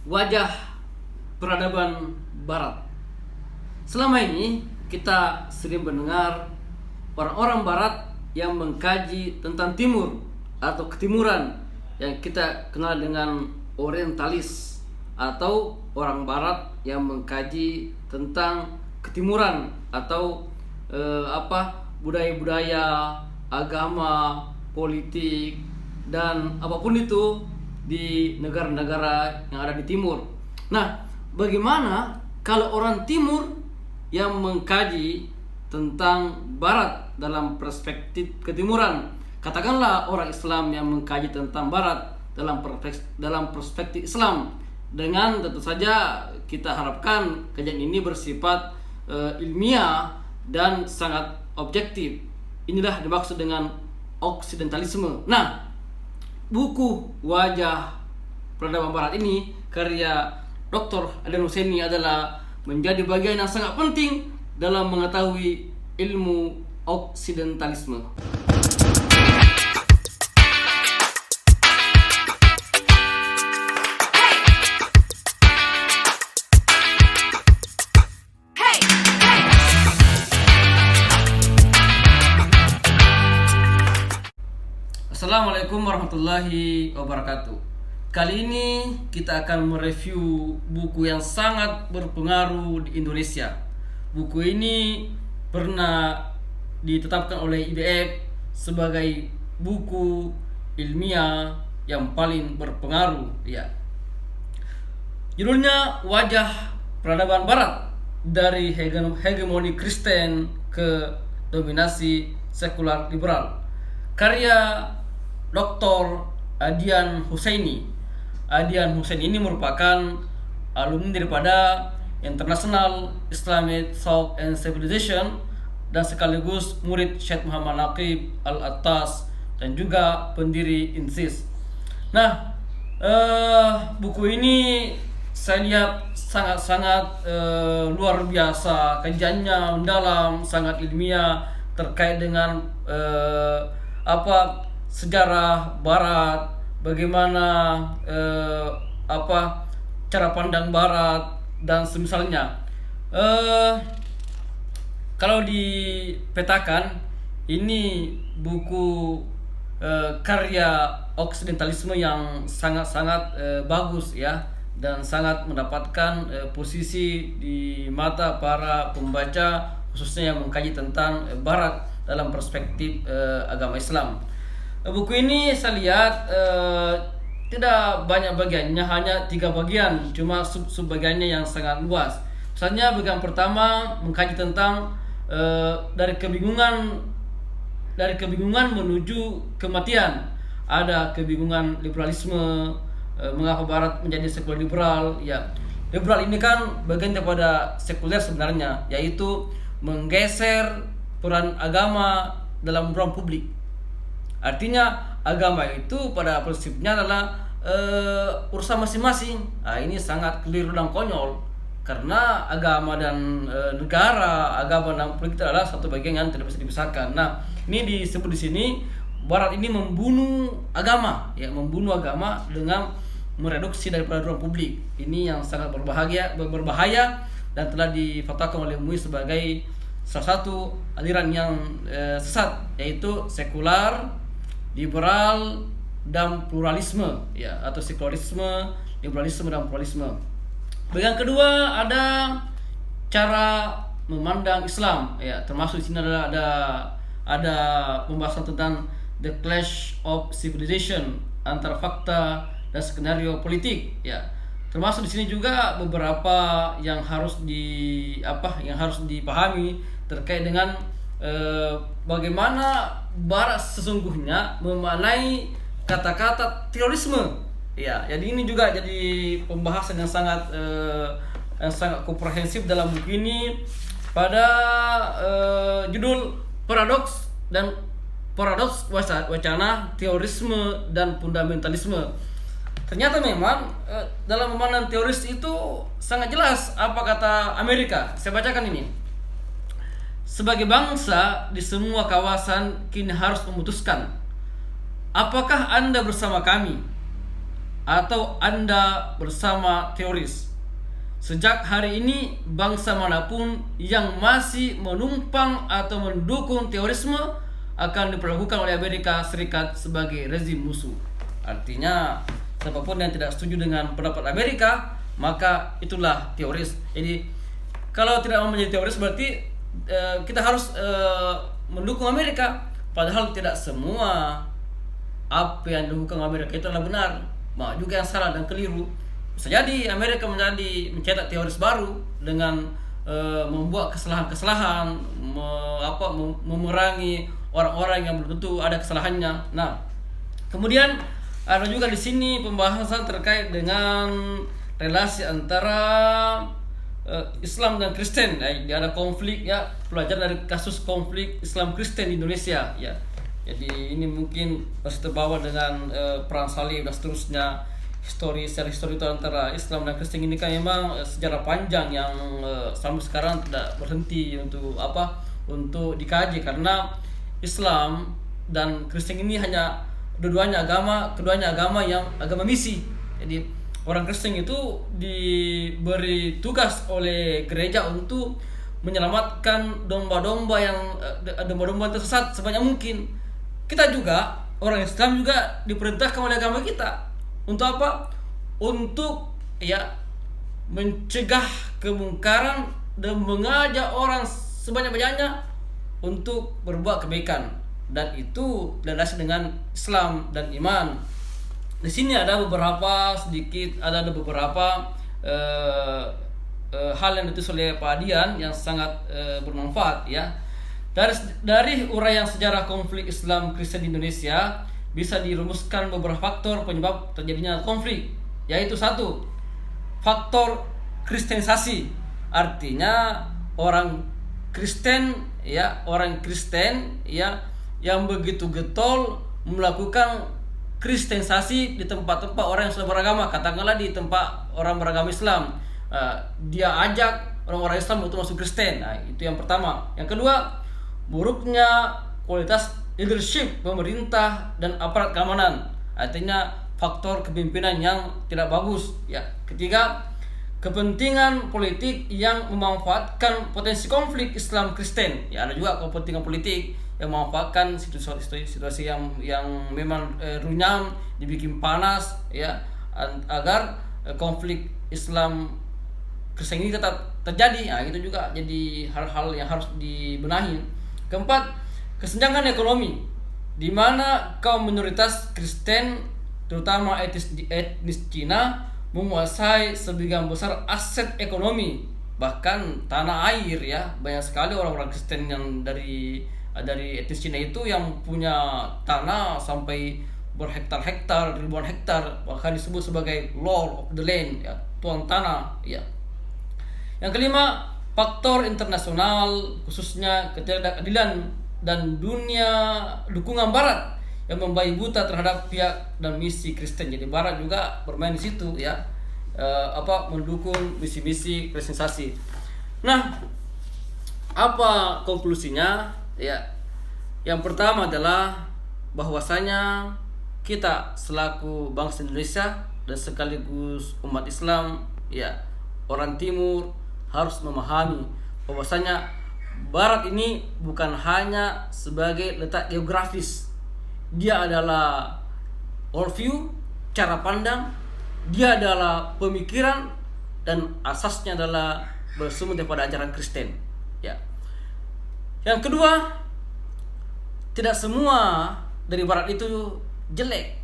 wajah peradaban Barat. Selama ini kita sering mendengar orang-orang Barat yang mengkaji tentang Timur atau ketimuran yang kita kenal dengan orientalis, atau orang Barat yang mengkaji tentang ketimuran atau budaya-budaya, agama, politik, dan apapun itu di negara-negara yang ada di timur. Nah, bagaimana kalau orang timur yang mengkaji tentang barat dalam perspektif ketimuran? Katakanlah orang Islam yang mengkaji tentang barat dalam perspektif Islam, dengan tentu saja kita harapkan kajian ini bersifat ilmiah dan sangat objektif. Inilah dimaksud dengan oksidentalisme. Nah, buku Wajah Peradaban Barat ini karya Dr. Adian Husaini adalah menjadi bagian yang sangat penting dalam mengetahui ilmu oksidentalisme. Assalamualaikum warahmatullahi wabarakatuh. Kali ini kita akan mereview buku yang sangat berpengaruh di Indonesia. Buku ini pernah ditetapkan oleh IDF sebagai buku ilmiah yang paling berpengaruh, ya. Judulnya Wajah Peradaban Barat, dari hegemoni Kristen ke dominasi sekular liberal, karya Dr. Adian Husaini. Adian Husaini ini merupakan alumni daripada International Islamic Thought and Civilization dan sekaligus murid Syekh Muhammad Naqib Al-Attas dan juga pendiri INSIS. Nah, buku ini saya lihat sangat-sangat luar biasa, kajiannya mendalam, sangat ilmiah terkait dengan sejarah Barat, bagaimana cara pandang Barat dan semisalnya. Kalau dipetakan, ini buku karya oksidentalisme yang sangat-sangat bagus, ya, dan sangat mendapatkan posisi di mata para pembaca, khususnya yang mengkaji tentang Barat dalam perspektif agama Islam. Buku ini saya lihat tidak banyak bagiannya, hanya 3 bagian, cuma sub-bagiannya yang sangat luas. Misalnya bagian pertama mengkaji tentang dari kebingungan menuju kematian. Ada kebingungan liberalisme, mengapa Barat menjadi sekuler liberal, ya. Liberal ini kan bagian daripada sekuler sebenarnya, yaitu menggeser peran agama dalam ruang publik. Artinya agama itu pada prinsipnya adalah urusan masing-masing. Nah, ini sangat keliru dan konyol, karena agama dan negara, agama dan politik adalah satu bagian yang tidak bisa dipisahkan. Nah, ini disebut di sini Barat ini membunuh agama, ya, membunuh agama dengan mereduksi daripada ruang publik. Ini yang sangat berbahaya dan telah difatwakan oleh MUI sebagai salah satu aliran yang sesat, yaitu sekular, liberal, dan pluralisme, ya, atau sekularisme, liberalisme, dan pluralisme. Bagian kedua ada cara memandang Islam, ya, termasuk di sini ada pembahasan tentang the clash of civilization, antara fakta dan skenario politik, ya. Termasuk di sini juga beberapa yang harus dipahami terkait dengan bagaimana Barat sesungguhnya memaknai kata-kata terorisme, ya. Jadi ini juga jadi pembahasan yang sangat komprehensif dalam buku ini pada judul paradoks wacana terorisme dan fundamentalisme. Ternyata memang dalam memandang teroris itu sangat jelas apa kata Amerika. Saya bacakan ini. Sebagai bangsa di semua kawasan kini harus memutuskan, apakah Anda bersama kami atau Anda bersama teroris. Sejak hari ini, bangsa manapun yang masih menumpang atau mendukung terorisme akan diperlakukan oleh Amerika Serikat sebagai rezim musuh. Artinya, siapapun yang tidak setuju dengan pendapat Amerika, maka itulah teroris. Jadi, kalau tidak mau menjadi teroris berarti kita harus mendukung Amerika. Padahal tidak semua apa yang dilakukan Amerika itu adalah benar. Banyak juga yang salah dan keliru. Bisa jadi Amerika mencetak teroris baru dengan membuat kesalahan-kesalahan, memerangi orang-orang yang belum tentu ada kesalahannya. Nah, kemudian ada juga di sini pembahasan terkait dengan relasi antara Islam dan Kristen. Ada konflik ya, belajar dari kasus konflik Islam Kristen di Indonesia ya. Jadi ini mungkin masih terbawa dengan perang salib dan seterusnya. Secara histori itu antara Islam dan Kristen ini kan memang sejarah panjang yang sampai sekarang tidak berhenti untuk dikaji, karena Islam dan Kristen ini hanya keduanya agama yang agama misi. Jadi orang Kristen itu diberi tugas oleh gereja untuk menyelamatkan domba-domba tersesat sebanyak mungkin. Kita juga orang Islam juga diperintahkan oleh agama kita untuk apa? Untuk mencegah kemungkaran dan mengajak orang sebanyak-banyaknya untuk berbuat kebaikan, dan itu landasi dengan Islam dan iman. Di sini ada beberapa hal yang ditulis oleh Pak Adian yang sangat bermanfaat ya. Dari uraian sejarah konflik Islam Kristen di Indonesia bisa dirumuskan beberapa faktor penyebab terjadinya konflik, yaitu 1, faktor kristenisasi. Artinya orang Kristen yang begitu getol melakukan kristenisasi di tempat-tempat orang yang sudah beragama. Katakanlah di tempat orang beragama Islam, dia ajak orang-orang Islam untuk masuk Kristen. Nah, itu yang pertama. Yang kedua, buruknya kualitas leadership pemerintah dan aparat keamanan. Artinya faktor kepemimpinan yang tidak bagus ya. Ketiga, kepentingan politik yang memanfaatkan potensi konflik Islam Kristen. Ya, ada juga kepentingan politik yang memanfaatkan situasi yang memang runyam, dibikin panas ya, agar konflik Islam Kristen ini tetap terjadi. Nah, itu juga jadi hal-hal yang harus dibenahi. Keempat, kesenjangan ekonomi, di mana kaum minoritas Kristen, terutama etnis Cina, menguasai sebagian besar aset ekonomi, bahkan tanah air ya. Banyak sekali orang-orang Kristen yang dari etnis Cina itu yang punya tanah sampai berhektar-hektar, ribuan hektar, bahkan disebut sebagai Lord of the Land ya, tuan tanah ya. Yang kelima, faktor internasional, khususnya ketidakadilan dan dukungan Barat yang membabi buta terhadap pihak dan misi Kristen. Jadi Barat juga bermain di situ ya, mendukung misi-misi kristenisasi. Nah, apa konklusinya? Ya, yang pertama adalah bahwasanya kita selaku bangsa Indonesia dan sekaligus umat Islam ya, orang Timur, harus memahami bahwasanya Barat ini bukan hanya sebagai letak geografis. Dia adalah worldview, cara pandang, dia adalah pemikiran, dan asasnya adalah bersumber daripada ajaran Kristen. Ya. Yang kedua, tidak semua dari Barat itu jelek,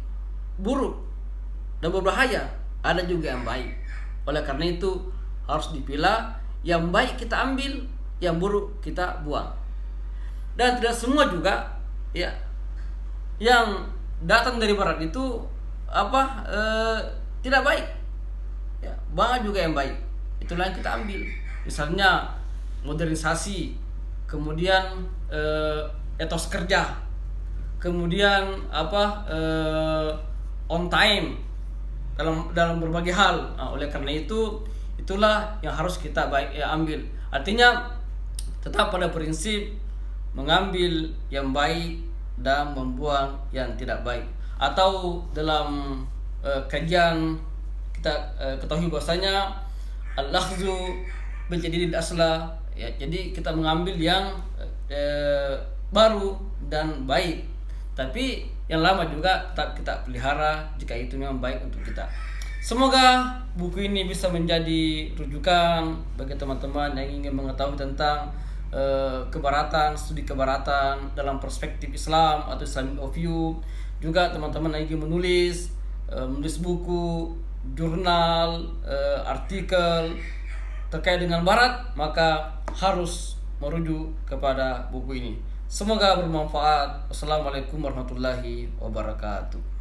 buruk, dan berbahaya. Ada juga yang baik. Oleh karena itu harus dipilah, yang baik kita ambil, yang buruk kita buang. Dan tidak semua juga ya yang datang dari Barat itu tidak baik ya. Banyak juga yang baik, itulah yang kita ambil. Misalnya modernisasi, kemudian etos kerja, kemudian on time dalam berbagai hal. Nah, oleh karena itulah yang harus kita ambil. Artinya tetap pada prinsip mengambil yang baik dan membuang yang tidak baik. Atau dalam kajian kita ketahui bahwasanya al-akhdhu bil jadidil asla, ya, jadi kita mengambil yang baru dan baik, tapi yang lama juga tetap kita pelihara jika itu memang baik untuk kita. Semoga buku ini bisa menjadi rujukan bagi teman-teman yang ingin mengetahui tentang kebaratan, studi kebaratan dalam perspektif Islam atau Islamic view. Juga teman-teman yang ingin menulis buku, jurnal, artikel terkait dengan Barat, maka harus merujuk kepada buku ini. Semoga bermanfaat. Wassalamualaikum warahmatullahi wabarakatuh.